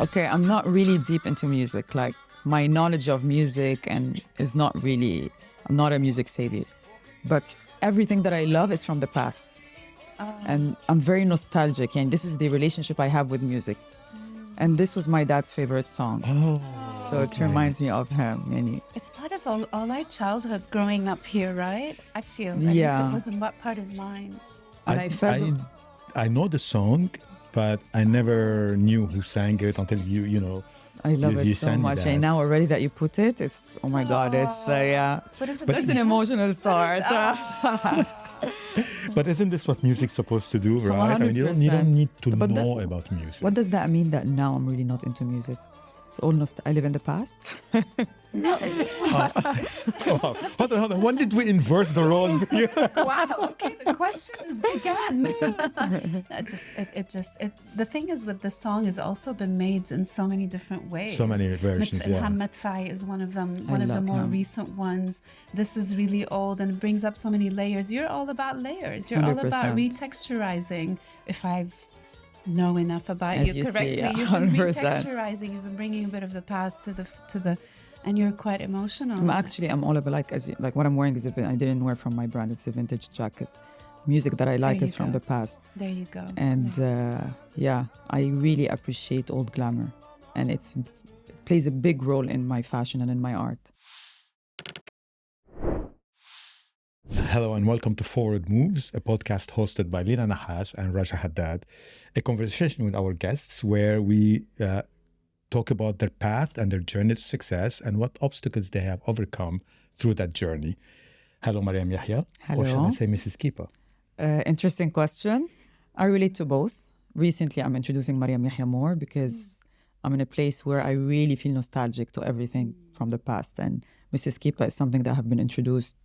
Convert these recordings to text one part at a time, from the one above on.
Okay, I'm not really deep into music. Like, my knowledge of music is not really, I'm not a music savvy. But everything that I love is from the past. And I'm very nostalgic, and this is the relationship I have with music. And this was my dad's favorite song. So it reminds me of him. And It's part of all our childhood growing up here, right? I feel. At Yeah. least it wasn't part of mine. I felt I know the song, but I never knew who sang it until you know. I love you it so sang much. that. And now already that you put it, it's, oh my God, it's, yeah. What is it? It's an emotional start. But isn't this what music's supposed to do, right? I mean, you don't 100%. need to But know about music. What does that mean that now I'm really not into music? It's almost, I live in the past. No. Oh, hold on. When did we inverse the role? Wow. Okay, the question has begun. The thing is, with the song, has also been made in so many different ways. So many versions, yeah. Madfai is one of them. One of the love more him. recent ones. This is really old and it brings up so many layers. You're all about layers. You're all about 100%. retexturizing. If I know enough about As you you see, correctly, yeah, you've been 100%. retexturizing. You've been bringing a bit of the past to the, and you're quite emotional. I'm all about, like what I'm wearing is I didn't wear from my brand. It's a vintage jacket. Music that I like There is you from go. the past. There you go. And I really appreciate old glamour. And it plays a big role in my fashion and in my art. Hello and welcome to Forward Moves, a podcast hosted by Lina Nahhas and Raja Haddad, a conversation with our guests where we talk about their path and their journey to success and what obstacles they have overcome through that journey. Hello, Mariam Yehia. Hello. Or shall I say Mrs. Keepa? Interesting question. I relate to both. Recently, I'm introducing Mariam Yehia more because I'm in a place where I really feel nostalgic to everything from the past. And Mrs. Keepa is something that have been introduced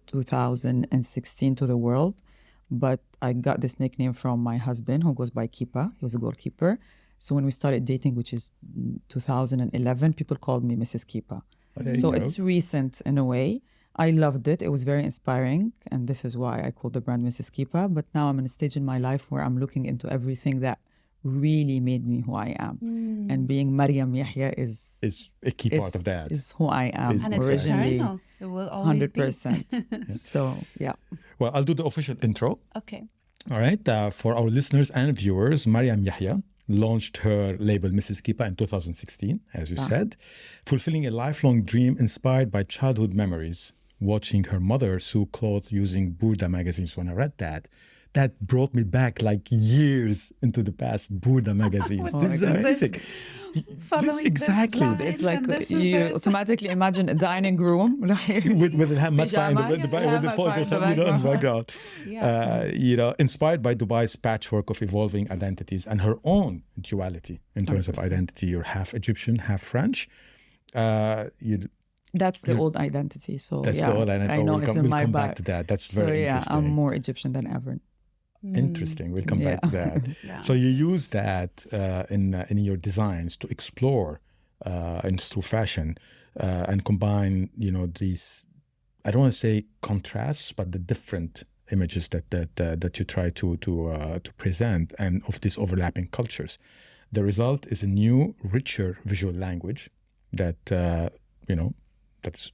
2016 to the world. But I got this nickname from my husband, who goes by Keepa. He was a goalkeeper. So when we started dating, which is 2011, people called me Mrs. Keepa. So it's recent in a way. I loved it. It was very inspiring. And this is why I called the brand Mrs. Keepa. But now I'm in a stage in my life where I'm looking into everything that really made me who I am. And being Mariam Yehia is a key part of that. Is who I am It's And it's originally. eternal. It will always 100%. be. So, yeah. Well, I'll do the official intro. Okay. All right. For our listeners and viewers, Mariam Yehia launched her label Mrs. Keepa in 2016, as you said, fulfilling a lifelong dream inspired by childhood memories, watching her mother sew clothes using Burda magazines. When I read that brought me back like years into the past. Burda magazines. With This is the amazing. Following Exactly. this line. It's like And this you is- automatically imagine a dining room. Like with the matfai in Pajamas, the yeah, photo, matfai in the in the background. Yeah. Inspired by Dubai's patchwork of evolving identities and her own duality in terms of 100%. identity. You're half Egyptian, half French. That's the old identity. So That's yeah, the old identity. I know We'll it's in we'll my come back. back to that. That's So very yeah, interesting. I'm more Egyptian than ever. Interesting. We'll come back to that. Yeah. So you use that in your designs to explore and through fashion and combine, these, I don't want to say contrasts, but the different images that you try to present and of these overlapping cultures. The result is a new, richer visual language that that's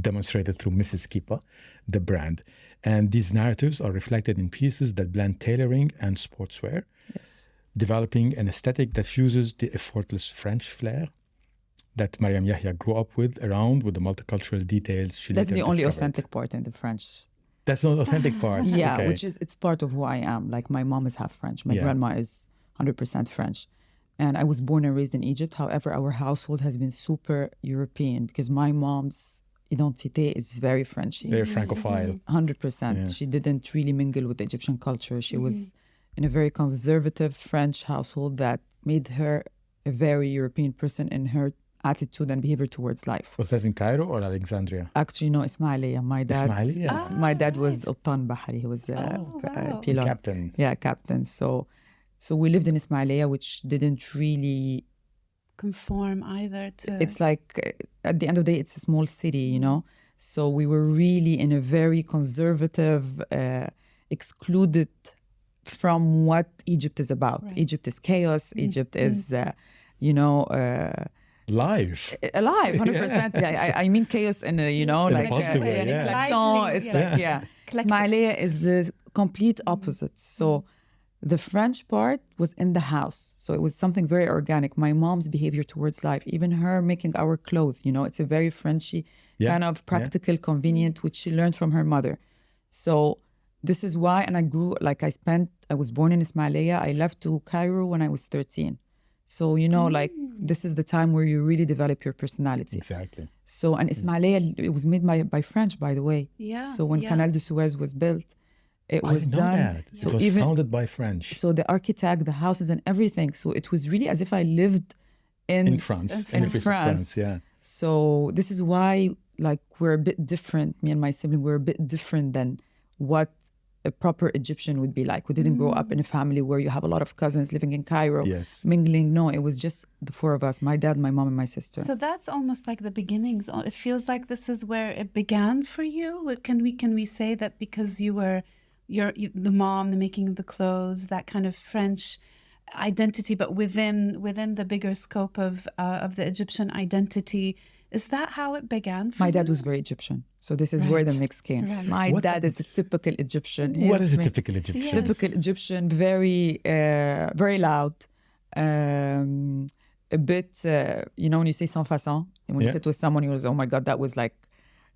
demonstrated through Mrs. Keepa, the brand. And these narratives are reflected in pieces that blend tailoring and sportswear, Yes. developing an aesthetic that fuses the effortless French flair that Mariam Yehia grew up with the multicultural details she That's later the only discovered. authentic part in the French. That's not the authentic part. Yeah, Okay. which is, it's part of who I am. Like my mom is half French. My Yeah. grandma is 100% French. And I was born and raised in Egypt. However, our household has been super European because my mom's identité is very Frenchy. Very Francophile. 100%. Yeah. She didn't really mingle with the Egyptian culture. She was in a very conservative French household that made her a very European person in her attitude and behavior towards life. Was that in Cairo or Alexandria? Actually, no, Ismailia. My dad, Ismailia? my dad was Uptan Bahari. He was a wow. pilot. Captain. Yeah, captain. So we lived in Ismailia, which didn't really. Conform either to. It's like at the end of the day, it's a small city, So we were really in a very conservative, excluded from what Egypt is about. Right. Egypt is chaos. Egypt is Live. alive 100%. I mean chaos in a, In a positive way, an yeah. klaxon. It's like, Ismailia is the complete opposite. So the French part was in the house. So it was something very organic. My mom's behavior towards life, even her making our clothes, it's a very Frenchy kind of practical, convenient, which she learned from her mother. So this is why, and I was born in Ismailia. I left to Cairo when I was 13. So, this is the time where you really develop your personality. Exactly. So, and Ismailia, it was made by French, by the way. Yeah. So when Canal de Suez was built, it I was didn't know done. that. So it was founded by French. So the architect, the houses and everything. So it was really as if I lived in France. In France. Yeah. So this is why, we're a bit different. Me and my sibling, we're a bit different than what a proper Egyptian would be like. We didn't grow up in a family where you have a lot of cousins living in Cairo, mingling. No, it was just the four of us, my dad, my mom, and my sister. So that's almost like the beginnings. It feels like this is where it began for you. Can we say that because you were the mom, the making of the clothes, that kind of French identity, but within the bigger scope of the Egyptian identity, is that how it began for My you? dad was very Egyptian. So this is where the mix came. Right. My dad is a typical Egyptian. What is a typical Egyptian? Yes. Typical Egyptian, very, very loud. A bit, when you say sans façon, and when you sit with someone, you was, oh my God, that was like,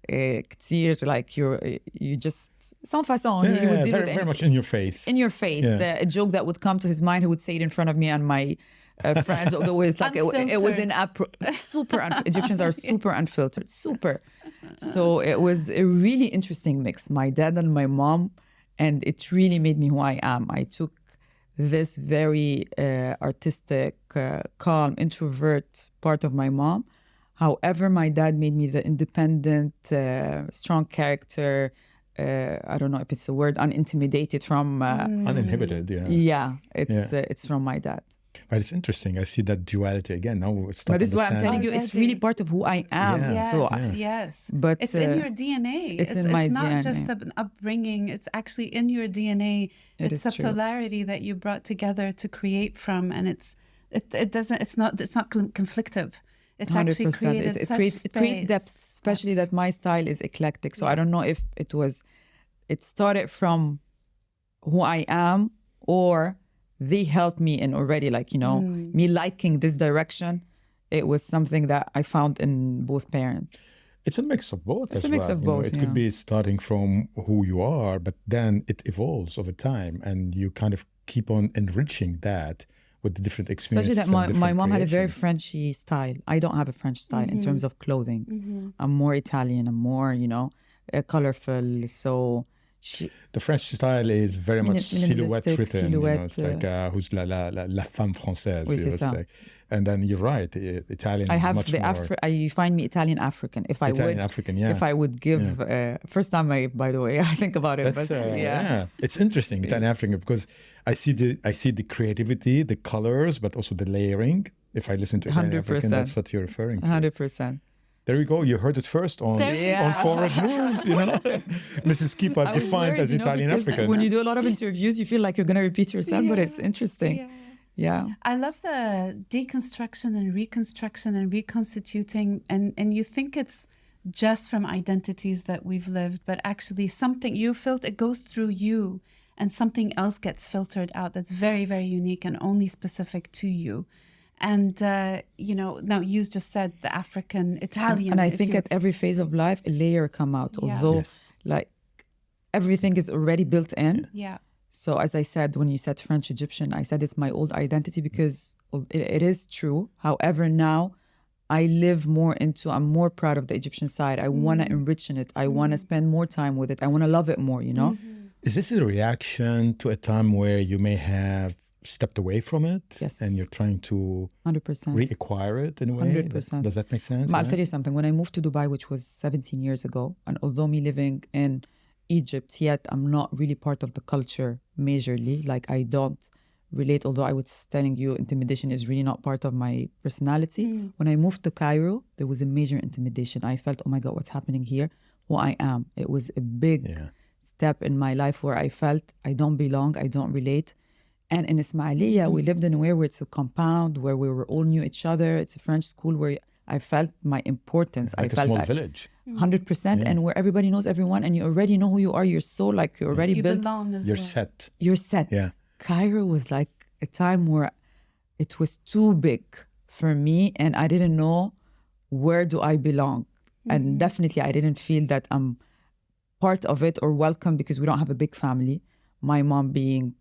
كتير, like you just sans façon. He would deal with very much in your face. In your face. A joke that would come to his mind, he would say it in front of me and my friends, although it's like it was super Egyptians are super unfiltered, super. So it was a really interesting mix, my dad and my mom, and it really made me who I am. I took this very artistic, calm, introvert part of my mom. However, my dad made me the independent, strong character. I don't know if it's a word, unintimidated from... uninhibited, Yeah, it's from my dad. But it's interesting. I see that duality again. Now we're But this is what I'm telling you. It's really part of who I am. Yeah. Yes. But it's in your DNA. It's in my DNA. It's not DNA. just the upbringing. It's actually in your DNA. It's a true. polarity that you brought together to create from, and it's not conflictive. It's 100%. actually created it such creates depth, especially that my style is eclectic. So I don't know if it started from who I am or they helped me in already, me liking this direction. It was something that I found in both parents. It's a mix of both. It's a mix of both. It could be starting from who you are, but then it evolves over time, and you kind of keep on enriching that with the different experiences. Especially that my mom had a very creations. Frenchy style. I don't have a French style in terms of clothing. I'm more Italian. I'm more, colorful. So the French style is very much silhouette driven. It's like who's la femme française. Oui, c'est ça. And then you're right. Italian. I is have much more. you find me Italian African. If I would give first time by the way I think about it. It's interesting Italian African because I see the creativity, the colors, but also the layering. If I listen to Italian 100%. African, that's what you're referring to. 100%. There you go. You heard it first on Forward Moves. Mrs. Keepa defined as Italian African. When you do a lot of interviews, you feel like you're going to repeat yourself, but it's interesting. Yeah. I love the deconstruction and reconstruction and reconstituting, and you think it's just from identities that we've lived, but actually something you felt it goes through you, and something else gets filtered out that's very, very unique and only specific to you. And, now you just said the African, Italian. And I think at every phase of life, a layer come out, although everything is already built in. Yeah. So as I said, when you said French Egyptian, I said it's my old identity because it is true. However, now I live more I'm more proud of the Egyptian side. I want to enrich in it. I want to spend more time with it. I want to love it more, Is this a reaction to a time where you may have stepped away from it? Yes. And you're trying to 100% reacquire it in a way? 100%. Does that make sense? I'll tell you something. When I moved to Dubai, which was 17 years ago, and although me living in Egypt, yet I'm not really part of the culture majorly. Like I don't relate, although I was telling you intimidation is really not part of my personality. When I moved to Cairo, there was a major intimidation. I felt, oh my God, what's happening here? Who I am. It was a big step in my life where I felt I don't belong, I don't relate. And in Ismailia, we lived in a way where it's a compound, where we were all knew each other. It's a French school where I felt my importance. Like I felt a small village. 100%, and where everybody knows everyone, and you already know who you are. You're so like, you're already You built. belong as You're well. set. You're set. Yeah. Cairo was like a time where it was too big for me, and I didn't know where do I belong. And definitely I didn't feel that I'm part of it or welcome, because we don't have a big family. My mom being,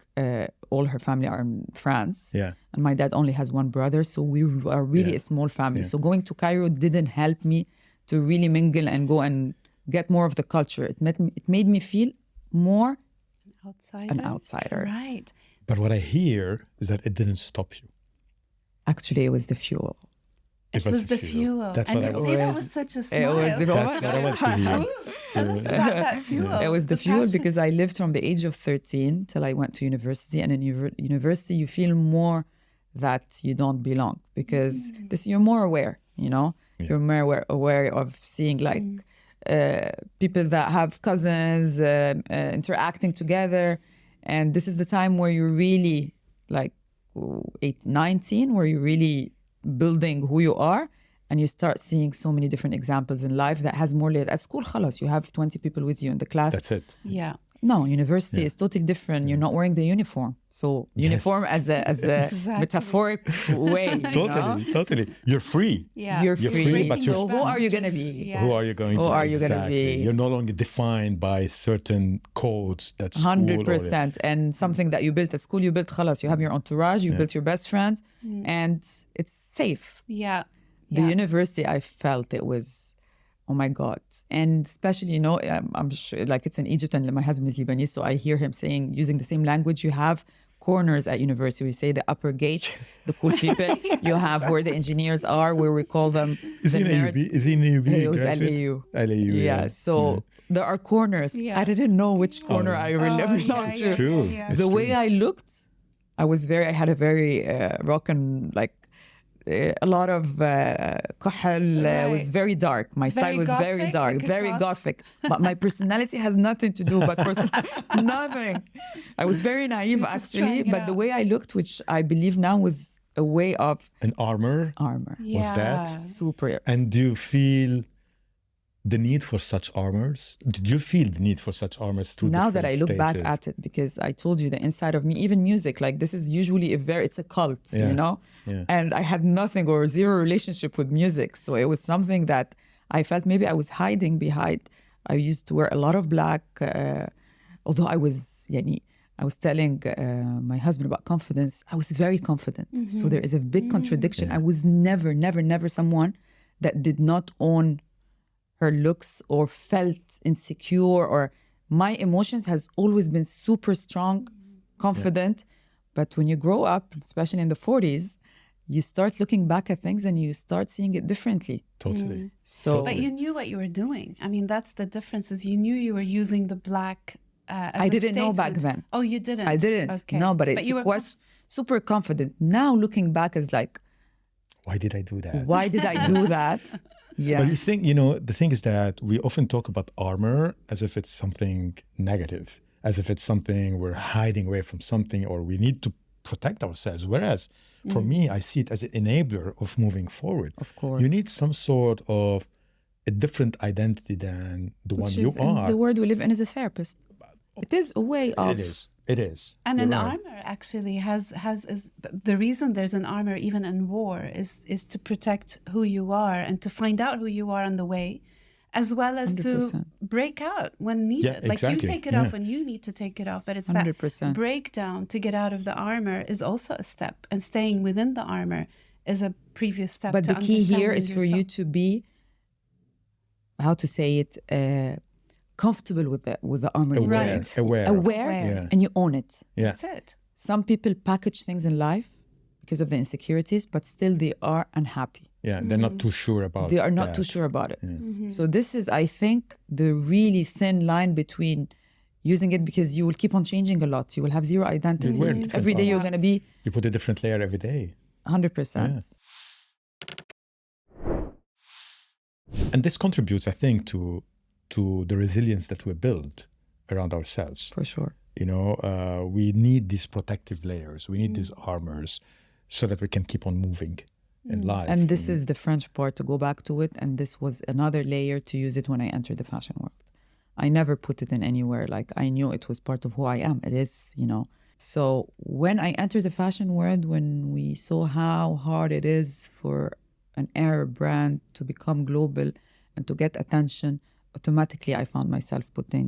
all her family are in France. Yeah. And my dad only has one brother. So we are really a small family. So going to Cairo didn't help me to really mingle and go and get more of the culture. It made me feel more an outsider. Right. But what I hear is that it didn't stop you. Actually, it was the fuel. It was the fuel. That's and what you I say that was. with such a It smile. was the That's what I want to hear. Ooh, tell us about that fuel. It was the fuel passion. because I lived from the age of 13 till I went to university. And in university, you feel more that you don't belong, because you're more aware, you know? You're more aware of seeing like people that have cousins interacting together. And this is the time where you're really like 19, where you're really building who you are. And you start seeing so many different examples in life that has more layers. At school, khalas, you have 20 people with you in the class. That's it. Yeah. No, university is totally different. You're not wearing the uniform. So uniform as a Exactly. metaphoric way. you know? Totally. You're free. Yeah. You're You're free. free, but So who are you going to be? Yes. Who are you going to Who be? are you gonna be? You're no longer defined by certain codes that school 100%. And something that you built at school, you built khalas. You have your entourage, you built your best friends, and it's safe. Yeah. The university, I felt it was, oh my God. And especially, you know, I'm sure, like it's in Egypt and my husband is Lebanese, so I hear him saying, using the same language, you have corners at university. We say the upper gate, the cool people. You have where the engineers are, where we call them Is the he an nerd. AUB? Is he an AUB? It was graduate? LAU. LAU, Yeah, so there are corners. Yeah. I didn't know which corner I really belonged to. True. Yeah. It's The way true. I looked, I had a very rock and like a lot of kahal. It was very dark. My style very was very gothic, dark, like a very goth. gothic. But my personality has nothing to do, but nothing. I was very naive just actually, trying it but the out. way I looked, which I believe now was a way of An armor. armor. Yeah. that? Super. And do you feel the need for such armors? Did you feel the need for such armors through Now that I different look back stages? at it, because I told you the inside of me, even music, like this is usually it's a cult, you know? Yeah. And I had nothing or zero relationship with music. So it was something that I felt maybe I was hiding behind. I used to wear a lot of black, although I was telling my husband about confidence. I was very confident. So there is a big contradiction. I was never someone that did not own her looks or felt insecure, or my emotions has always been super strong, confident. But when you grow up, especially in the 40s, you start looking back at things and you start seeing it differently. Totally. So But you knew what you were doing. I mean, that's the difference, is you knew you were using the black as I a didn't know back statement. then. Oh, you didn't? I didn't. Okay. No, but it's you were super confident. Now looking back is like, Why did I do that? why did I do that? Yeah. But you think, the thing is that we often talk about armor as if it's something negative, as if it's something we're hiding away from something, or we need to protect ourselves. Whereas for me, I see it as an enabler of moving forward. Of course. You need some sort of a different identity than the one you and are. the word we live in is a therapist. It is a way of. It is. And You're an right. armor actually is the reason there's an armor even in war is to protect who you are and to find out who you are on the way, as well as 100%. to break out when needed. Yeah, Like you exactly. take it Yeah. off when you need to take it off, but it's 100%. that breakdown to get out of the armor is also a step, and staying within the armor is a previous step. But to the key here is for you yourself. to be, how to say it, comfortable with the armor. you Aware. wear. Right. Aware. Aware. Yeah. And you own it. Yeah. That's it. Some people package things in life because of the insecurities, but still they are unhappy. Yeah. They're not too sure about They are not that. too sure about it. So this is, I think, the really thin line between using it, because you will keep on changing a lot. You will have zero identity. wear different Every day you're armors. going to be You put a different layer every day. 100%. And this contributes, I think, to the resilience that we build around ourselves. For sure. We need these protective layers. We need these armors so that we can keep on moving in life. And this is the French part, to go back to it. And this was another layer to use it when I entered the fashion world. I never put it in anywhere. Like, I knew it was part of who I am. It is, So when I entered the fashion world, when we saw how hard it is for an Arab brand to become global and to get attention, automatically I found myself putting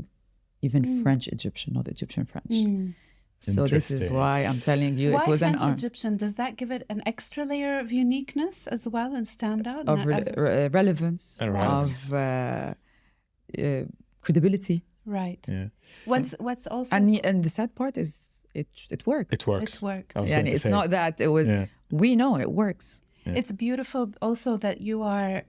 even French Egyptian, not Egyptian French. So this is why I'm telling you, why it was French an Egyptian? Does that give it an extra layer of uniqueness as well and stand out? of relevance, of credibility. Right. Yeah. What's also And the sad part is it worked. It works. It worked. And it's not that it was. We know it works. Yeah. It's beautiful also that you are,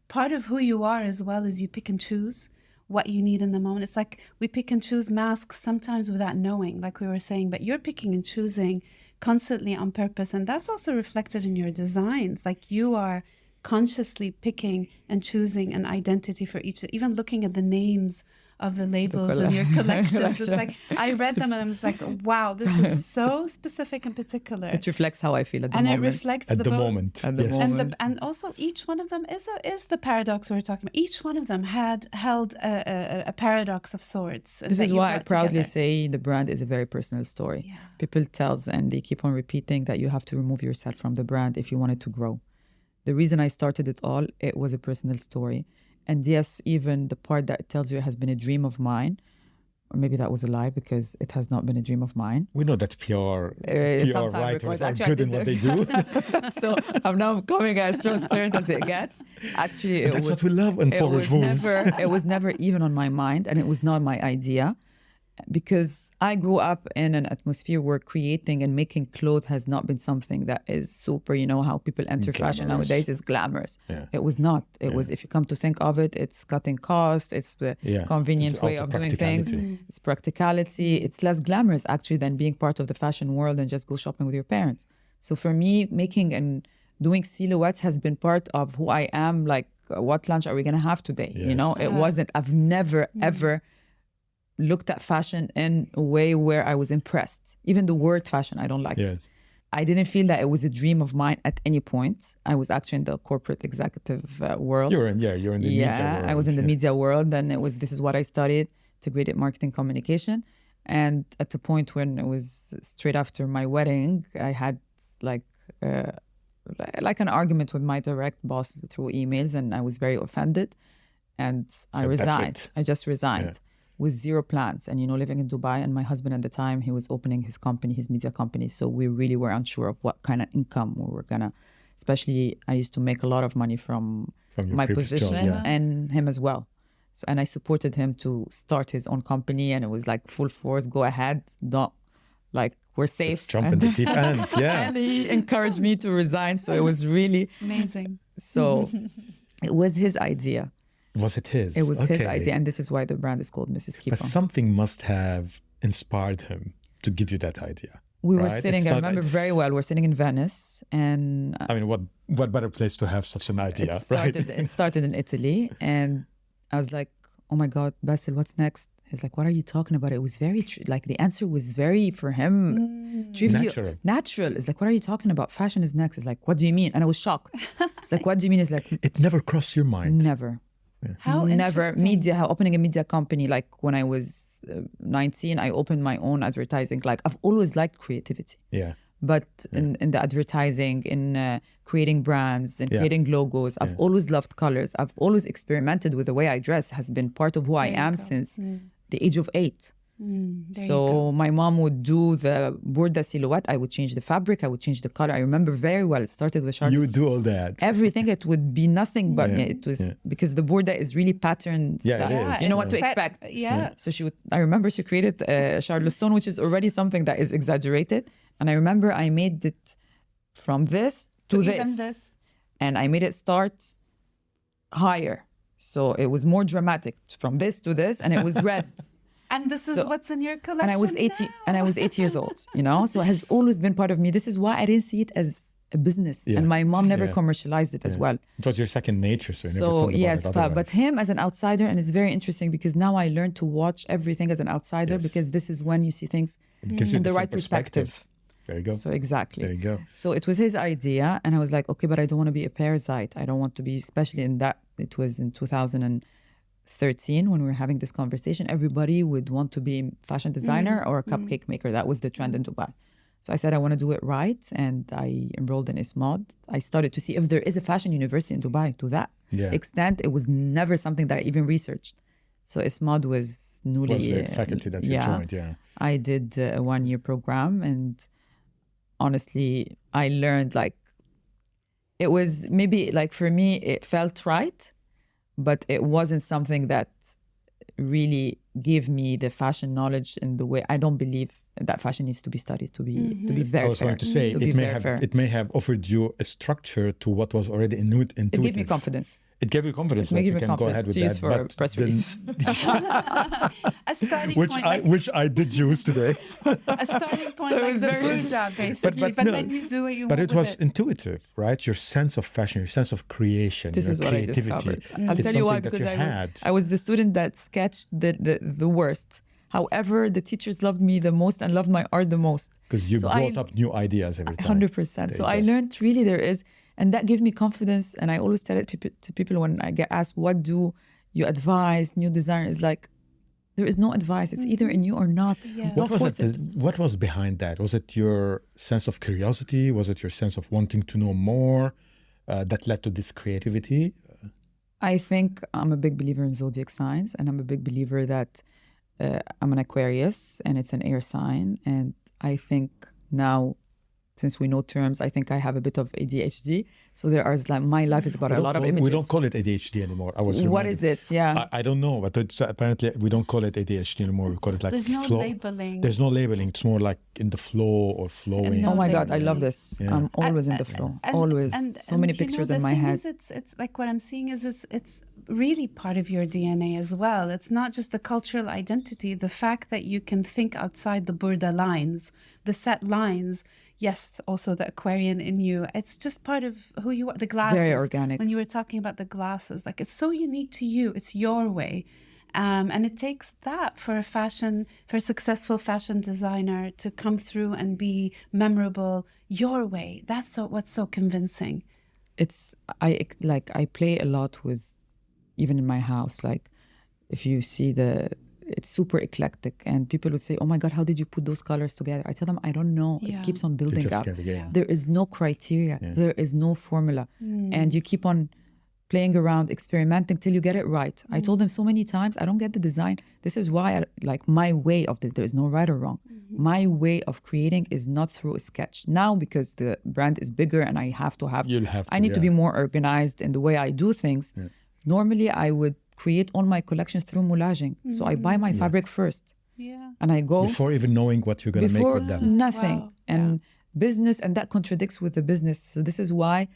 part of who you are as well as you pick and choose what you need in the moment. It's like we pick and choose masks sometimes without knowing, like we were saying, but you're picking and choosing constantly on purpose. And that's also reflected in your designs. Like you are consciously picking and choosing an identity for each, even looking at the names of the labels in your collections. It's like, I read them and I was like, wow, this is so specific and particular. It reflects how I feel at the and moment. it reflects at the both. moment. At the Yes. moment. And also each one of them is the paradox we were talking about. Each one of them held a paradox of sorts. This that is you why I brought proudly together. say the brand is a very personal story. Yeah. People tells and they keep on repeating that you have to remove yourself from the brand if you want it to grow. The reason I started it all, it was a personal story. And yes, even the part that tells you it has been a dream of mine, or maybe that was a lie because it has not been a dream of mine. We know that PR sometimes writers requires- are actually, I good in did what they do. So I'm now coming as transparent as it gets. Actually, That's what we love in it Forward was Moves. it was never even on my mind, and it was not my idea. Because I grew up in an atmosphere where creating and making clothes has not been something that is super, how people enter fashion Glamorous. nowadays is glamorous. Yeah. It was not. It was, if you come to think of it, it's cutting costs, it's the convenient It's way also of doing things. practicality. It's practicality. It's less glamorous actually than being part of the fashion world and just go shopping with your parents. So for me, making and doing silhouettes has been part of who I am. Like, what lunch are we going to have today? Yes. It wasn't, I've never, ever looked at fashion in a way where I was impressed. Even the word fashion, I don't like it. Yes. I didn't feel that it was a dream of mine at any point. I was actually in the corporate executive world. You're in the media world. I was in the media world, and this is what I studied, integrated marketing communication. And at the point when it was straight after my wedding, I had like an argument with my direct boss through emails, and I was very offended. And I So that's resigned. it. I just resigned. Yeah. With zero plans, and living in Dubai, and my husband at the time, he was opening his company, his media company, so we really were unsure of what kind of income we were gonna, especially I used to make a lot of money from your my previous job, position yeah. and him as well. So, and I supported him to start his own company, and it was like full force, go ahead, don't, like, we're safe. Just jump in the deep end, yeah. And he encouraged me to resign, so it was really, Amazing. so it was his idea. Was it his? It was his Okay. idea, and this is why the brand is called Mrs. Keepa. But something must have inspired him to give you that idea. We were right? sitting, It's I not- remember very well, we're sitting in Venice, and I mean, what better place to have such an idea, right? it started in Italy, and I was like, oh my God, Basil, what's next? He's like, what are you talking about? It was very, like, the answer was very, for him, trivial. Natural. It's like, what are you talking about? Fashion is next. It's like, what do you mean? And I was shocked. It's like, what do you mean? It's like, It never crossed your mind. never. How Never. interesting. Opening a media company, like when I was 19, I opened my own advertising. Like, I've always liked creativity. Yeah. But in the advertising, in creating brands and creating logos, I've always loved colors. I've always experimented with the way I dress. Has been part of who I am since the age of 8. So my mom would do the burda silhouette. I would change the fabric. I would change the color. I remember very well. It started with Charlotte. You would do all that. Everything. It would be nothing but it was because the burda is really patterned. Yeah, it style. is. You know what to Set- expect. Yeah. So I remember she created Charlottestone, which is already something that is exaggerated. And I remember I made it from this to Even this. and I made it start higher. So it was more dramatic from this to this, and it was red. And this is what's in your collection. And I was 8 now. and I was 8 years old, So it has always been part of me. This is why I didn't see it as a business. Yeah. And my mom never Yeah. commercialized it as well. It was your second nature, so you never So thought about yes, it but otherwise. him as an outsider, and it's very interesting because now I learn to watch everything as an outsider Yes. because this is when you see things It gives you in the different right perspective. There you go. So exactly. There you go. So it was his idea, and I was like, okay, but I don't want to be a parasite. I don't want to be, especially in that. It was in 2013 when we were having this conversation. Everybody would want to be a fashion designer or a cupcake maker. That was the trend in Dubai. So I said I want to do it right, and I enrolled in ISMOD. I started to see if there is a fashion university in Dubai. To that extent, it was never something that I even researched. So ISMOD was newly Was the faculty that you joined? Yeah. I did a 1-year program, and honestly, I learned like it was maybe like for me, it felt right, but it wasn't something that really gave me the fashion knowledge in the way I don't believe that fashion needs to be studied to be very fair. I was going to say it may have offered you a structure to what was already intuitive. It gave me confidence. It gave you confidence It that gave you me can go ahead confidence with to use that. for press releases. A starting which point, which I did use today. a starting point So it like was the very- Buddha, basically. But no, then you do what you But want it was with intuitive, right? Your sense of fashion, your sense of creation, This your is what I creativity. discovered. I'll It's tell you why, something that because you I was the student that sketched the worst. However, the teachers loved me the most and loved my art the most. because you So brought I- up new ideas every time. 100%. There So you I go. learned really there is, and that gave me confidence. And I always tell it to people when I get asked, what do you advise new designers? Like, there is no advice. It's either in you or not. Yeah. Don't force it. What was behind that? Was it your sense of curiosity? Was it your sense of wanting to know more that led to this creativity? I think I'm a big believer in zodiac signs, and I'm a big believer that I'm an Aquarius, and it's an air sign. And I think now, since we know terms, I think I have a bit of ADHD. So there are like my life is about a lot of images. We don't call it ADHD anymore. I was What reminded. is it? Yeah. I don't know, but it's apparently we don't call it ADHD anymore. We call it like There's no flow. labeling. There's no labeling. It's more like in the flow or flowing. Oh my God, I labeling. love this. Yeah. I'm always in the flow. Always. So many pictures in my head. It's like what I'm seeing is it's really part of your DNA as well. It's not just the cultural identity, the fact that you can think outside the Burda lines, the set lines. Yes, also the Aquarian in you. It's just part of who you are. The glasses. very organic. When you were talking about the glasses, like it's so unique to you. It's your way. And it takes that for a successful fashion designer to come through and be memorable your way. That's what's so convincing. I play a lot with, even in my house, like if you see it's super eclectic, and people would say, oh my God, how did you put those colors together? I tell them, I don't know. Yeah. It keeps on building just up. get again. There is no criteria. There is no formula. And you keep on playing around, experimenting till you get it right. I told them so many times, I don't get the design. This is why my way of this, there is no right or wrong. My way of creating is not through a sketch. Now, because the brand is bigger and I have to have, I need to be more organized in the way I do things. Normally, I would create all my collections through moulaging. So I buy my fabric first. Yeah. And I go Before even knowing what you're going to make before with them. nothing. Wow. And business, and that contradicts with the business. So this is why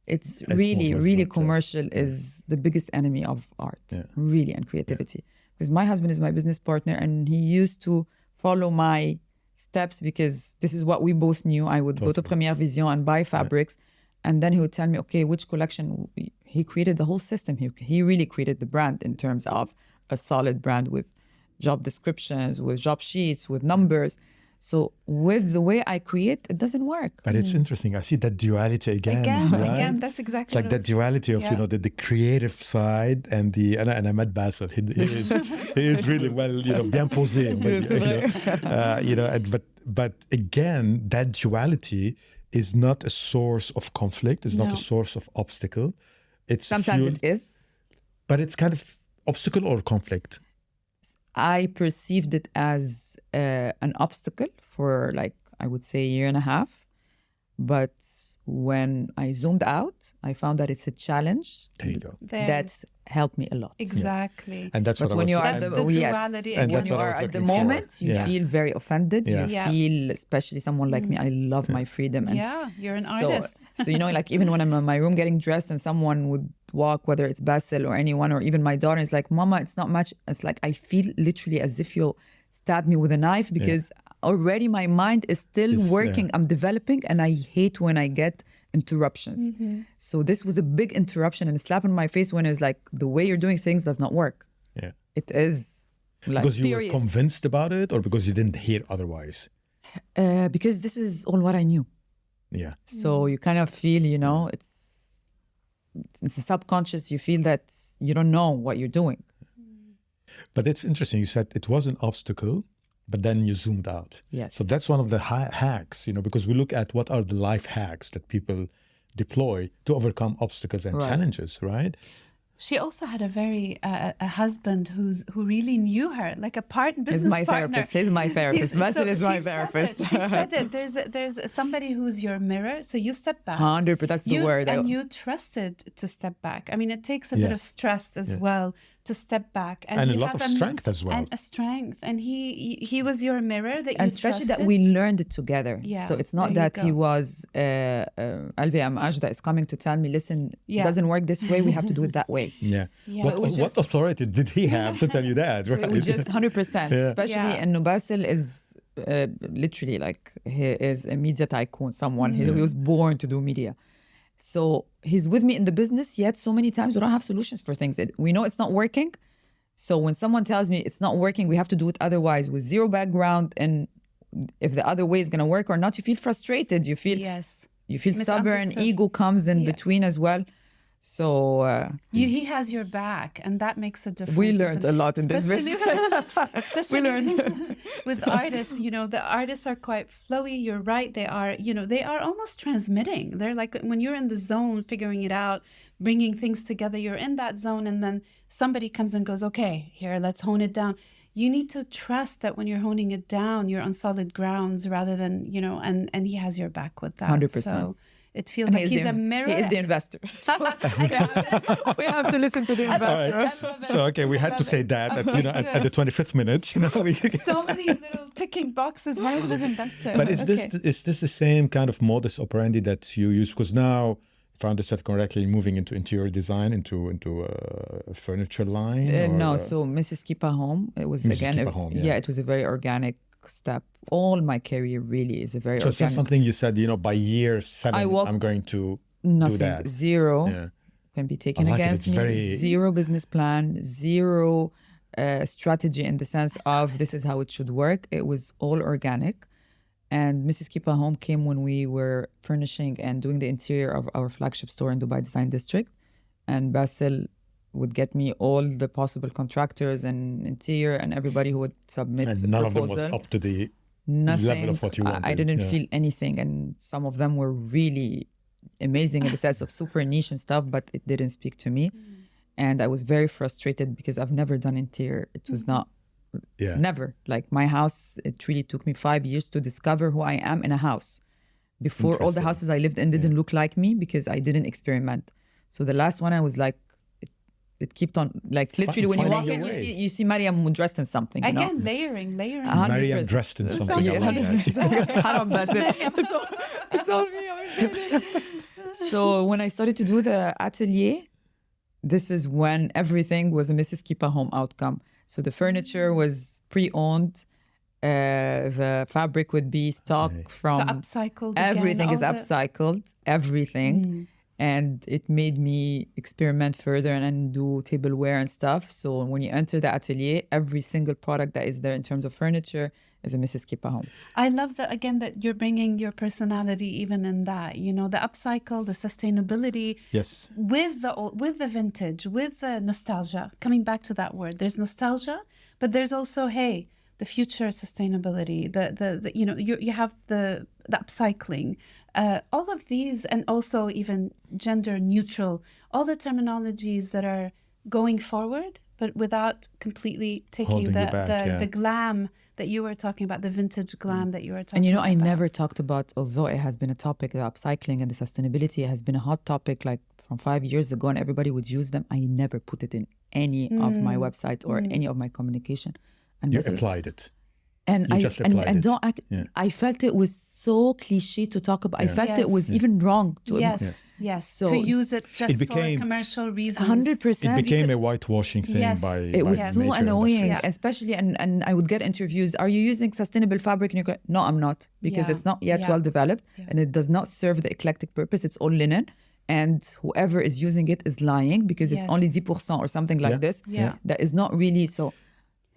it's really, was really not, commercial is the biggest enemy of art, really, and creativity. Because my husband is my business partner, and he used to follow my steps because this is what we both knew. I would go to Première Vision and buy fabrics, and then he would tell me, okay, which collection? He created the whole system. He really created the brand in terms of a solid brand with job descriptions, with job sheets, with numbers. So with the way I create, it doesn't work. But it's interesting. I see that duality again. right? Again, that's exactly It's like what that duality of the creative side and I met Basil. He is really well bien posé. But again, that duality is not a source of conflict. It's not a source of obstacle. It's Sometimes it is. But it's kind of obstacle or conflict. I perceived it as an obstacle for I would say a year and a half. But when I zoomed out, I found that it's a challenge There you go. that's helped me a lot. Exactly. And that's But what when I was you are That's at the yes, duality And when that's you what I are was at the looking for. moment, you Yeah. feel very offended. Yeah. You Yeah. feel, especially someone like me, I love my freedom. And Yeah, you're an so, artist. so even when I'm in my room getting dressed and someone would walk, whether it's Basil or anyone, or even my daughter is like, Mama, it's not much. It's like, I feel literally as if you stabbed me with a knife because already my mind is still working. I'm developing, and I hate when I get interruptions. So this was a big interruption and a slap in my face when it was like, the way you're doing things does not work. Yeah. It is like, Because you period. were convinced about it, or because you didn't hear otherwise? Because this is all what I knew. Yeah. So you kind of feel, you know, it's subconscious. You feel that you don't know what you're doing. But it's interesting. You said it was an obstacle, but then you zoomed out. Yes. So that's one of the hacks, you know, because we look at what are the life hacks that people deploy to overcome obstacles and challenges, right? She also had a very a husband who really knew her, like a business partner. He's my therapist. Basil is my therapist. She said it. There's somebody who's your mirror. So you step back. 100%. That's the word. And you trusted to step back. I mean, it takes a bit of stress as well to step back, and a lot of strength as well. And a strength. And he was your mirror that you and especially trusted. that we learned it together. Yeah, so it's not that he was Alvi Amaj that is coming to tell me, listen, it doesn't work this way. We have to do it that way. Yeah. Yeah. What authority did he have to tell you that? So right? it was just 100%. Especially and Basil is literally like, he is a media tycoon, someone. He was born to do media. So he's with me in the business, yet so many times we don't have solutions for things. We know it's not working. So when someone tells me it's not working, we have to do it otherwise with zero background. And if the other way is going to work or not, you feel frustrated. You feel stubborn. Ego comes in between as well. So he has your back, and that makes a difference. We learned a lot in this business. Especially we learned. With artists, you know, the artists are quite flowy. You're right. They are, you know, they are almost transmitting. They're like, when you're in the zone, figuring it out, bringing things together, you're in that zone, and then somebody comes and goes, okay, here, let's hone it down. You need to trust that when you're honing it down, you're on solid grounds rather than, you know, and he has your back with that. 100%. So it feels like he's a mirror. He is the investor. So we have to listen to the investor. Right. So, okay, we had to say that at, you know, at the 25th minute. You know, so many little ticking boxes. One of those investor. But is this the same kind of modus operandi that you use? Because now, if I understand correctly, moving into interior design, into a furniture line? No, so Mrs. Keepa Home, it was it was a very organic step. All my career really is a very organic. So it's something you said, you know, by year 7, I'm going to do that. Zero can be taken against me. Zero business plan, zero strategy in the sense of this is how it should work. It was all organic. And Mrs. Keepa Home came when we were furnishing and doing the interior of our flagship store in Dubai Design District. And Basil would get me all the possible contractors and interior and everybody who would submit a proposal. And none of them was up to the level of what you wanted. I didn't feel anything. And some of them were really amazing in the sense of super niche and stuff, but it didn't speak to me. And I was very frustrated because I've never done interior. It was not, never. Like my house, it really took me 5 years to discover who I am in a house. Before, all the houses I lived in didn't look like me because I didn't experiment. So the last one I was like, it kept on, like literally when you walk in, you see Mariam dressed in something. Again, layering. Mariam dressed in something. It's all me. So when I started to do the atelier, this is when everything was a Mrs. Keepa Home outcome. So the furniture was pre-owned. The fabric would be stock from... So upcycled everything is upcycled, everything. And it made me experiment further and do tableware and stuff. So when you enter the atelier, every single product that is there in terms of furniture is a Mrs. Keepa Home. I love that, again, that you're bringing your personality even in that, you know, the upcycle, the sustainability. Yes. With the vintage, with the nostalgia, coming back to that word, there's nostalgia, but there's also, hey, the future sustainability, the you know, you have the upcycling, all of these, and also even gender neutral, all the terminologies that are going forward, but without completely taking the glam that you were talking about, the vintage glam that you were talking about. And you know, I never talked about, although it has been a topic, the upcycling and the sustainability has been a hot topic like from 5 years ago, and everybody would use them. I never put it in any of my websites or any of my communication. And you applied it. And You just applied it. don't act, Yeah. I felt it was so cliche to talk about. I felt it was even wrong to Yes. So to use it just It became- for commercial reasons. 100%. It became a whitewashing thing Yes. by It was by so major annoying, industries. especially, and I would get interviews. Are you using sustainable fabric? And you go, no, I'm not, because Yeah. it's not yet Yeah. well developed, and it does not serve the eclectic purpose. It's all linen, and whoever is using it is lying, because it's Yes. only 10% or something like Yeah. this. Yeah. That is not really so.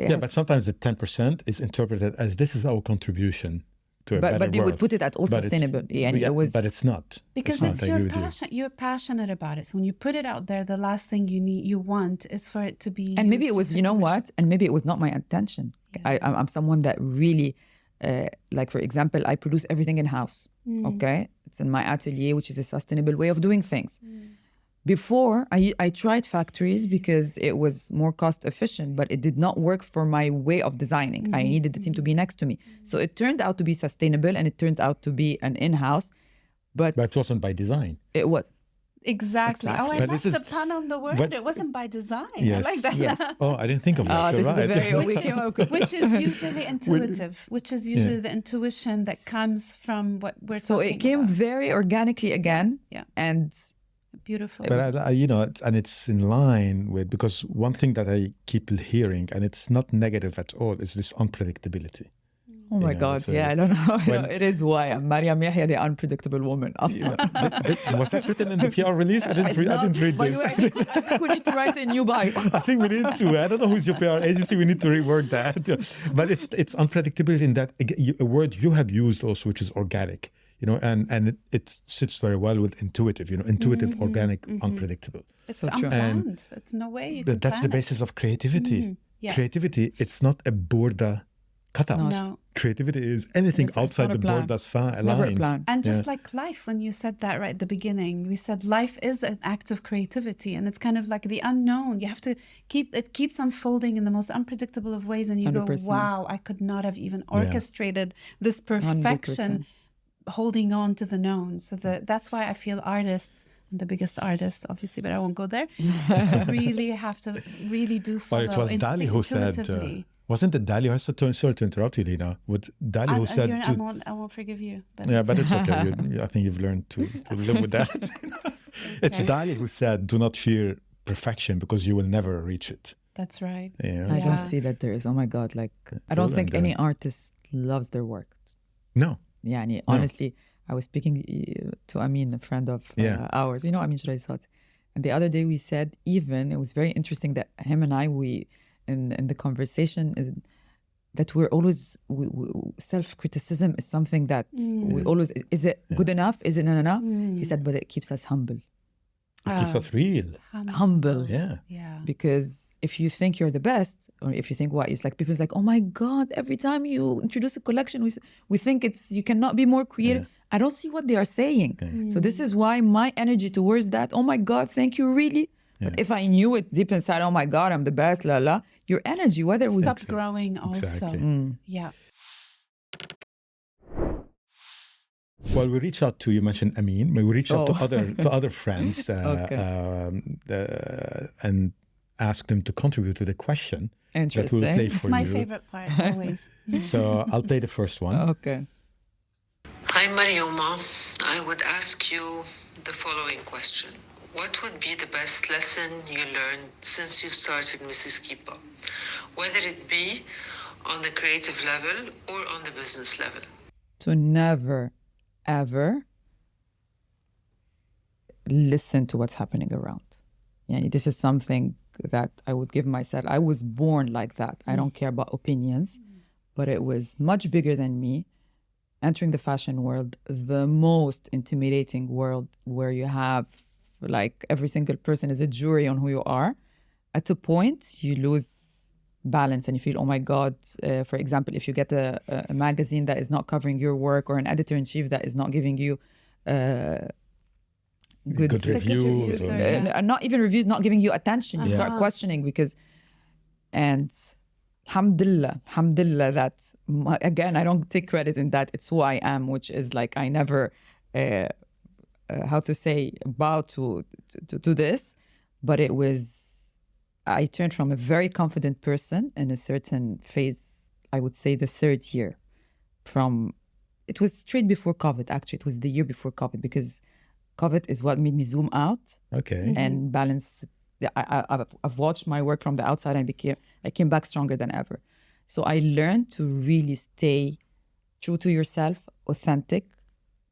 Yeah, but sometimes the 10% is interpreted as this is our contribution to a better But they world. would put it at all But it's- sustainable. Yeah, yeah, it was. but it's not. Because not. it's I your agree with you. passion. You're passionate about it. So when you put it out there, the last thing you want is for it to be. And maybe used it was, just you know for what? And maybe it was not my intention. I'm someone that really, like, for example, I produce everything in house. Okay, it's in my atelier, which is a sustainable way of doing things. Before, I tried factories because it was more cost efficient, but it did not work for my way of designing. I needed the team to be next to me. So it turned out to be sustainable, and it turned out to be an in-house, but But it wasn't by design. it was. Exactly. Oh, I But like this the is- pun on the word. but- it wasn't by design. Yes. I like that. Yes. Oh, I didn't think of that. This You're is a right. very awakening. Which is usually intuitive, which is usually the intuition that comes from what we're So talking it came about. very organically again. Yeah. And Beautiful. But and it's in line with, because one thing that I keep hearing, and it's not negative at all, is this unpredictability. oh my Yeah, God, so I don't know. when- It is why I'm Mariam Yehia, the unpredictable woman. Was that written in the PR release? I didn't read By this. the way, I think we need to write a new bio. I think we need to. I don't know who's your PR agency. We need to reword that. But it's unpredictability in that, a word you have used also, which is organic. And it sits very well with intuitive. Intuitive, organic, unpredictable. It's So true. unplanned. It's no way you can But that's the plan it. basis of creativity. Yeah. Creativity, it's not a border cutout. not. No. Creativity is anything It's outside not a the plan. border It's never a lines. plan. And just like life, when you said that right at the beginning, we said life is an act of creativity, and it's kind of like the unknown. You have to it keeps unfolding in the most unpredictable of ways, and you 100%. go, wow, I could not have even orchestrated this perfection, 100%. holding on to the known. So that's why I feel artists, and the biggest artist, obviously, but I won't go there, really have to really do follow But it was Dali who said, intuitively. wasn't it Dali? Sorry to interrupt you, Lina. What Dali who said I won't forgive you. But yeah, but it's okay. I think you've learned to live with that. It's Dali who said, do not fear perfection because you will never reach it. that's right. Yeah. I Yeah. don't see that there is. Oh my God, like, I don't think any artist loves their work. No. Yeah, honestly, I was speaking to Amin, a friend of ours. Amin Shraisat. And the other day we said, it was very interesting that him and I, in the conversation, that we're always, self-criticism is something that we always, is it good enough? Is it not enough? He said, but it keeps us humble. It keeps us real. Humble. Yeah. Yeah. Because if you think you're the best, or if you think it's like, people's like, oh my God, every time you introduce a collection, we think you cannot be more creative. I don't see what they are saying. So this is why my energy towards that, oh my God, thank you, really. But if I knew it deep inside, oh my God, I'm the best, la la, your energy, whether it was Stop growing also. Exactly. Yeah. Well, we reached out to, you mentioned Amin, we reached out to other friends and asked them to contribute to the question that we'll play interesting. for It's my you. favorite part, always. So I'll play the first one. Okay. Hi, Marioma. I would ask you the following question. What would be the best lesson you learned since you started Mrs. Keepa? Whether it be on the creative level or on the business level. To never, ever listen to what's happening around. This is something that I would give myself. I was born like that. I don't care about opinions, but it was much bigger than me. Entering the fashion world, the most intimidating world where you have, like, every single person is a jury on who you are. At a point, you lose balance and you feel, oh my God, for example, if you get a magazine that is not covering your work, or an editor-in-chief that is not giving you good reviews. not even reviews, not giving you attention, you start questioning and alhamdulillah that, again, I don't take credit in that. It's who I am, which is like, I never bow to this, but I turned from a very confident person in a certain phase I would say, the third year from, it was straight before COVID, actually. It was the year before COVID, because COVID is what made me zoom out Okay. and balance. I've watched my work from the outside and I came back stronger than ever. So I learned to really stay true to yourself, authentic,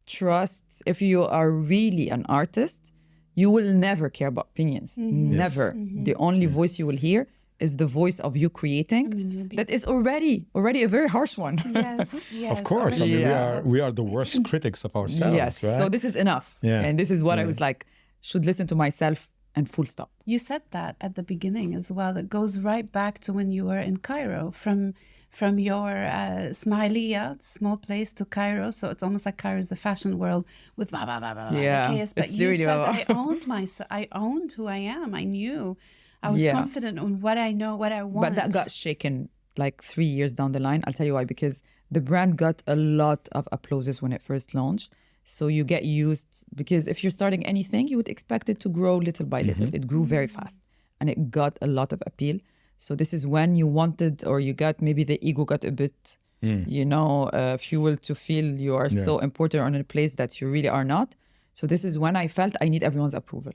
trust. If you are really an artist, you will never care about opinions. Never. The only voice you will hear is the voice of you creating. That is already a very harsh one. Yes. Of course. I mean, we are the worst critics of ourselves, Yes. right? So this is enough. Yeah. And this is what I was like, should listen to myself and full stop. You said that at the beginning as well. It goes right back to when you were in Cairo, from your Ismailia, small place, to Cairo. So it's almost like Cairo is the fashion world with blah, blah, blah, blah, Yeah, the chaos. But it's you really said, blah, I owned myself. I owned who I am. I knew. I was confident on what I know, what I want. But that got shaken like 3 years down the line. I'll tell you why, because the brand got a lot of applauses when it first launched. So you get used, because if you're starting anything, you would expect it to grow little by little. It grew very fast and it got a lot of appeal. So this is when you wanted, or you got, maybe the ego got a bit, fuel to feel you are so important or in a place that you really are not. So this is when I felt I need everyone's approval.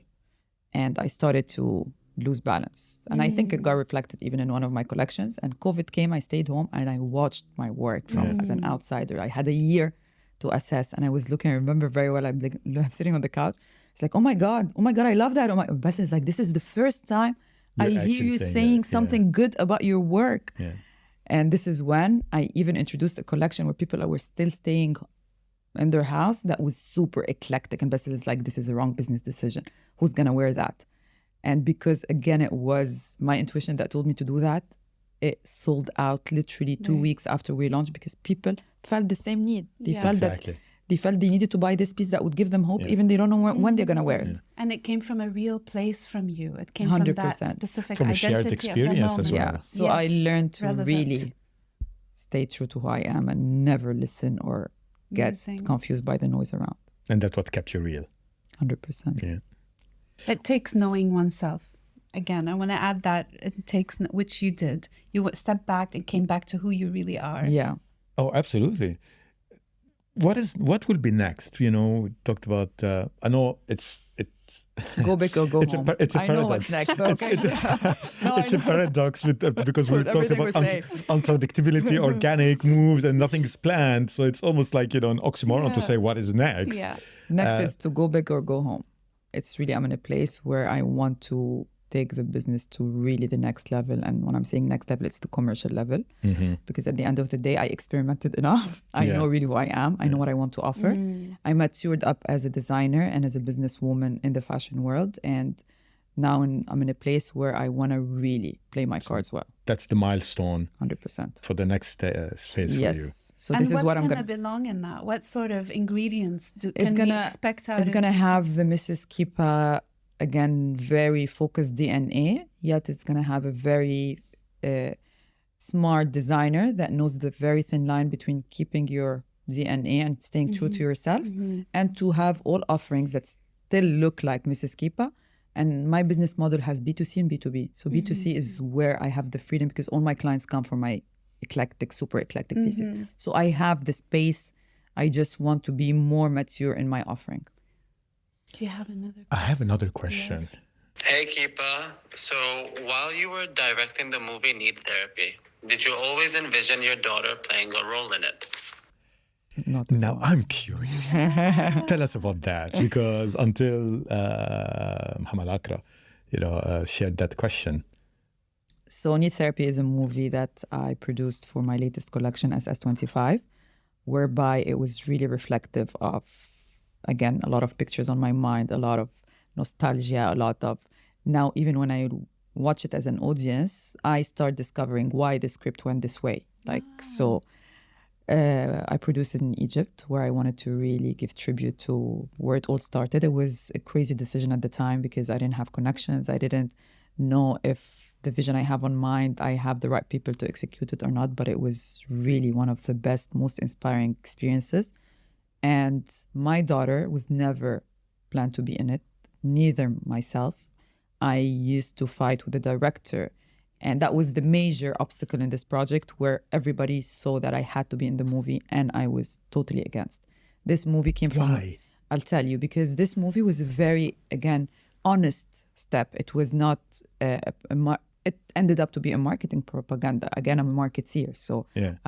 And I started to lose balance. And I think it got reflected even in one of my collections. And COVID came, I stayed home and I watched my work from as an outsider. I had a year to assess, and I was looking, I remember very well, I'm sitting on the couch. It's like, oh my God, I love that. Oh my, Bess is like, this is the first time I hear you saying something good about your work. Yeah. And this is when I even introduced a collection where people were still staying in their house that was super eclectic. And Bess is like, this is a wrong business decision. Who's gonna wear that? And because again, it was my intuition that told me to do that, it sold out literally 2 weeks after we launched, because people felt the same need. They felt that they felt they needed to buy this piece that would give them hope, even they don't know when they're going to wear it. And it came from a real place from you. It came 100%. from that specific From a identity shared of the experience as moment. well. Yeah. So I learned to really stay true to who I am and never listen or get confused by the noise around. And that's what kept you real. 100%. Yeah. It takes knowing oneself. Again, I want to add that it takes, which you did. You stepped back and came back to who you really are. Yeah. Oh, absolutely. What will be next? You know, we talked about. I know it's go big or go home. It's a I paradox. know what's next. Okay. It's a paradox because we're talking about saying. unpredictability, organic moves, and nothing's planned. So it's almost like, an oxymoron to say what is next. Yeah. Next is to go big or go home. It's really, I'm in a place where I want to take the business to really the next level. And when I'm saying next level, it's the commercial level. Because at the end of the day, I experimented enough. I know really who I am. I know what I want to offer. I matured up as a designer and as a businesswoman in the fashion world. And now I'm in a place where I want to really play my cards well. That's the milestone 100%. for the next phase Yes. for you. So and this is what I'm going to belong in that? What sort of ingredients can we expect out It's of going to have the Mrs. Keepa, again, very focused DNA, yet it's going to have a very smart designer that knows the very thin line between keeping your DNA and staying true to yourself, and to have all offerings that still look like Mrs. Keepa. And my business model has B2C and B2B. So B2C is where I have the freedom, because all my clients come from my eclectic, super eclectic pieces. So I have the space. I just want to be more mature in my offering. Do you have another question? I have another question. Yes. Hey, Keepa. So while you were directing the movie Need Therapy, did you always envision your daughter playing a role in it? Not at Now all. I'm curious. Tell us about that, because until Muhammad Akra, shared that question. So Need Therapy is a movie that I produced for my latest collection, SS25, whereby it was really reflective of, again, a lot of pictures on my mind, a lot of nostalgia, a lot of... Now, even when I watch it as an audience, I start discovering why the script went this way. I produced it in Egypt, where I wanted to really give tribute to where it all started. It was a crazy decision at the time because I didn't have connections. I didn't know if the vision I have on mind, I have the right people to execute it or not, but it was really one of the best, most inspiring experiences. And my daughter was never planned to be in it, neither myself. I used to fight with the director And that was the major obstacle in this project, where everybody saw that I had to be in the movie, and I was totally against. This movie came from... Why? I'll tell you, because this movie was a very, again, honest step. It was not... it ended up to be a marketing propaganda. Again, I'm a marketeer, so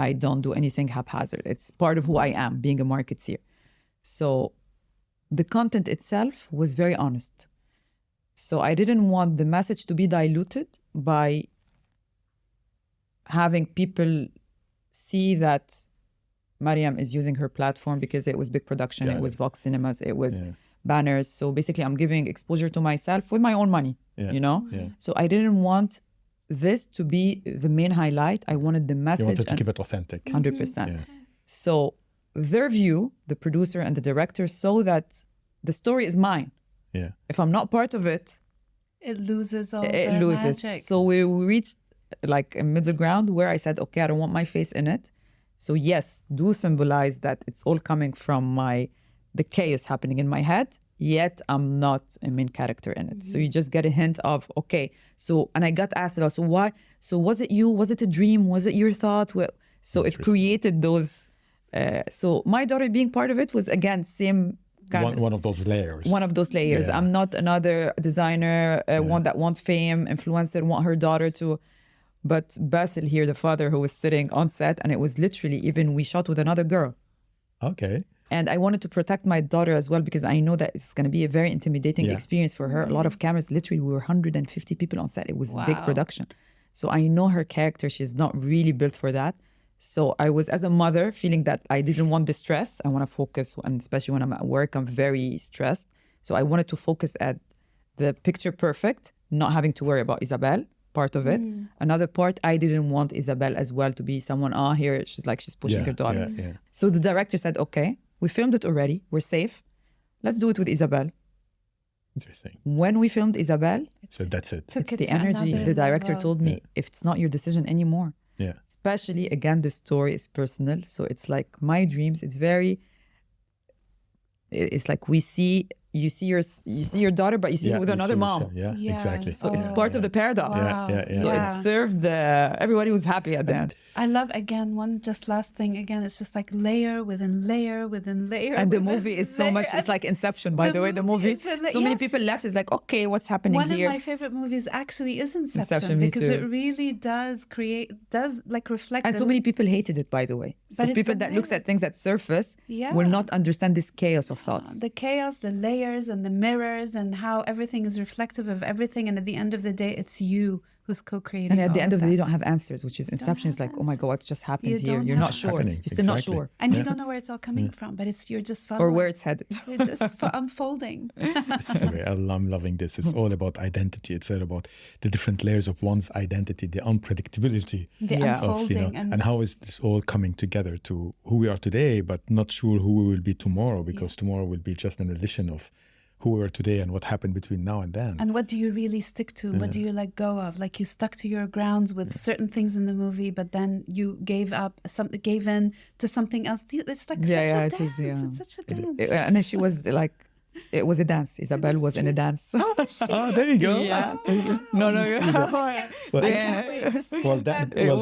I don't do anything haphazard. It's part of who I am, being a marketeer. So the content itself was very honest. So I didn't want the message to be diluted by having people see that Mariam is using her platform, because it was big production, it was Vox Cinemas, it was banners. So basically I'm giving exposure to myself with my own money, you know? So I didn't want this to be the main highlight. I wanted the message. You wanted to keep it authentic. 100%. So their view, the producer and the director, saw that the story is mine. If I'm not part of it, it loses all the magic. So we reached like a middle ground where I said, okay, I don't want my face in it. So yes, do symbolize that it's all coming from the chaos happening in my head, yet I'm not a main character in it. So you just get a hint of, okay, so, and I got asked also, why? So was it you? Was it a dream? Was it your thought? Well, so it created those, so my daughter being part of it was, again, same one of those layers. One of those layers. I'm not another designer, one that wants fame, influencer, want her daughter to... But Basil here, the father who was sitting on set, and it was literally, even we shot with another girl. Okay. And I wanted to protect my daughter as well, because I know that it's going to be a very intimidating experience for her. A lot of cameras, literally we were 150 people on set. It was big production. So I know her character, she's not really built for that. So I was, as a mother, feeling that I didn't want the stress. I want to focus, and especially when I'm at work, I'm very stressed. So I wanted to focus at the picture perfect, not having to worry about Isabel, part of it. Another part, I didn't want Isabel as well to be someone, here, she's pushing her daughter. So the director said, okay, we filmed it already, we're safe. Let's do it with Isabel. Interesting. When we filmed Isabel, so that's it. It's the energy. The director told me, if it's not your decision anymore, especially, again, the story is personal. So it's like my dreams. It's like you see your daughter, but you see her with another mom. Exactly. So it's part of the paradox. So it served everybody was happy at the end. I love, again, one just last thing. Again, it's just like layer within layer within layer. And the movie is so much, it's like Inception, by the way, the movie. So many people left, it's like, okay, what's happening here? One of my favorite movies actually is Inception, because it really does reflect. And so many people hated it, by the way. So people that looks at things at surface will not understand this chaos of thoughts. The chaos, the layers and the mirrors, and how everything is reflective of everything. And at the end of the day, it's you who's co-creating. And at the end of the day, you don't have answers, which is Inception. Is like, oh my God, what just happened here? You're not sure. You're still not sure. And you don't know where it's all coming from, but you're just following. Or where it's headed. You're just unfolding. I'm loving this. It's all about identity. It's all about the different layers of one's identity, the unpredictability. The unfolding. And how is this all coming together to who we are today, but not sure who we will be tomorrow, because tomorrow will be just an addition of who we are today and what happened between now and then. And what do you really stick to? What do you let go of? Like, you stuck to your grounds with certain things in the movie, but then you gave in to something else. It's like such a dance. It's such a dance. And she was like, it was a dance. Isabel was in a dance. There you go. No.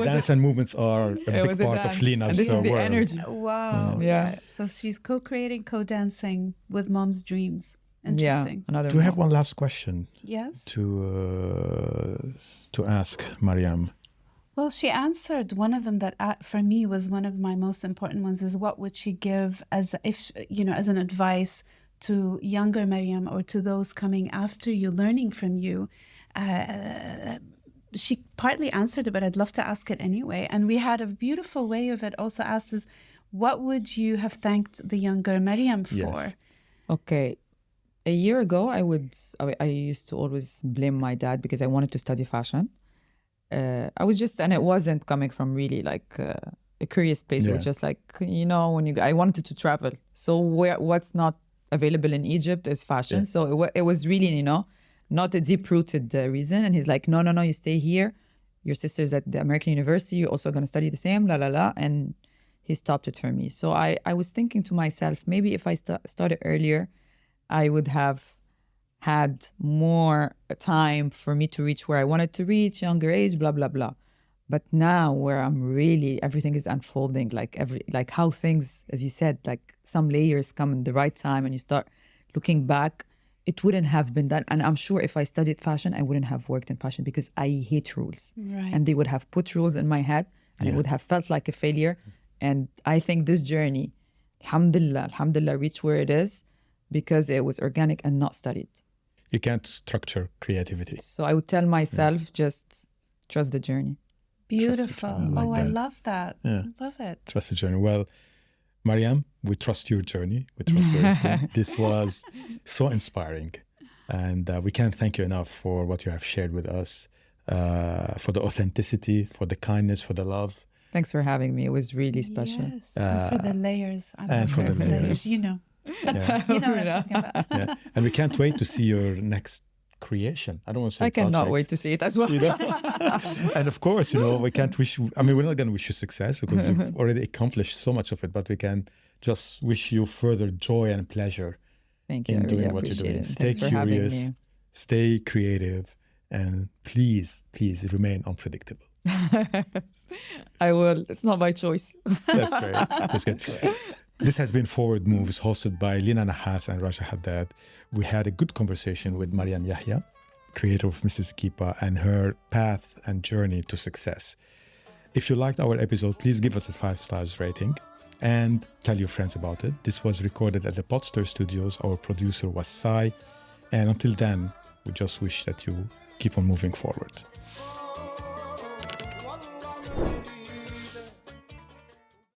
Dance and movements are a big part of Lina's and this is the world. energy. Wow. So she's co-creating, co-dancing with mom's dreams. Interesting. Do we have one last question? Yes. To ask Mariam? Well, she answered one of them that for me was one of my most important ones, is what would she give as an advice to younger Mariam, or to those coming after you, learning from you. She partly answered it, but I'd love to ask it anyway. And we had a beautiful way of it also asked is, what would you have thanked the younger Mariam for? Okay. A year ago, I used to always blame my dad because I wanted to study fashion. And it wasn't coming from really like a curious place. It was just like, I wanted to travel. So what's not available in Egypt is fashion. So it was really, not a deep-rooted reason. And he's like, no, you stay here. Your sister's at the American University. You're also going to study the same, And he stopped it for me. So I was thinking to myself, maybe if I started earlier, I would have had more time for me to reach where I wanted to reach, younger age, blah, blah, blah. But now where I'm really, everything is unfolding, like how things, as you said, like some layers come in the right time and you start looking back, it wouldn't have been done. And I'm sure if I studied fashion, I wouldn't have worked in fashion because I hate rules. Right. And they would have put rules in my head and it would have felt like a failure. And I think this journey, alhamdulillah, reached where it is because it was organic and not studied. You can't structure creativity. So I would tell myself, just trust the journey. Beautiful. I I love that. Yeah. I love it. Trust the journey. Well, Mariam, we trust your journey. We trust your instinct. This was so inspiring. And we can't thank you enough for what you have shared with us, for the authenticity, for the kindness, for the love. Thanks for having me. It was really special. Yes. And for the layers. I and love for the those layers. You know. Yeah. You know what I'm talking about. Yeah. And we can't wait to see your next creation. I don't want to say I cannot project, wait to see it as well. you know? And of course, we can't wish you, we're not going to wish you success because you've already accomplished so much of it, but we can just wish you further joy and pleasure Thank you. in I really doing what you're doing. appreciate it. Stay Thanks for having curious, me. stay creative, and please remain unpredictable. I will. It's not by choice. That's great. That's good. This has been Forward Moves, hosted by Lina Nahhas and Raja Haddad. We had a good conversation with Mariam Yehia, creator of Mrs. Keepa, and her path and journey to success. If you liked our episode, please give us a 5-star rating and tell your friends about it. This was recorded at the Podster Studios. Our producer was Sai. And until then, we just wish that you keep on moving forward.